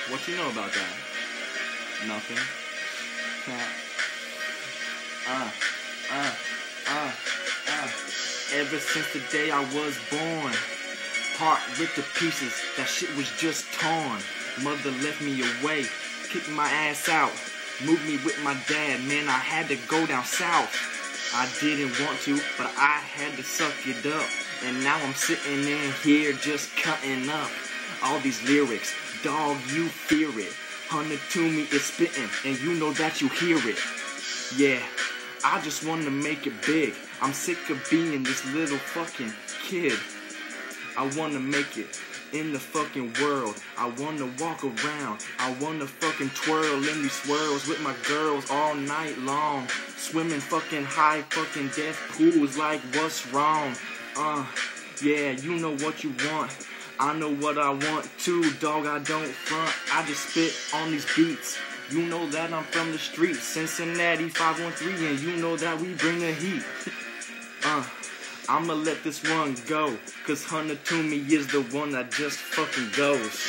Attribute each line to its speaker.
Speaker 1: What you know about that? Nothing. Ever since the day I was born, heart ripped to pieces, that shit was just torn. Mother left me away, kicked my ass out, moved me with my dad, man, I had to go down south. I didn't want to, but I had to suck it up. And now I'm sitting in here just cutting up all these lyrics. Dog, you fear it. Hunter to me is spitting, and you know that you hear it. Yeah, I just want to make it big. I'm sick of being this little fucking kid. I want to make it in the fucking world. I want to walk around. I want to fucking twirl in these swirls with my girls all night long. Swimming fucking high fucking death pools like what's wrong? Yeah, you know what you want. I know what I want too, dog, I don't front. I just spit on these beats. You know that I'm from the streets, Cincinnati 513, and you know that we bring the heat. I'ma let this one go, cause Hunter to me is the one that just fucking goes.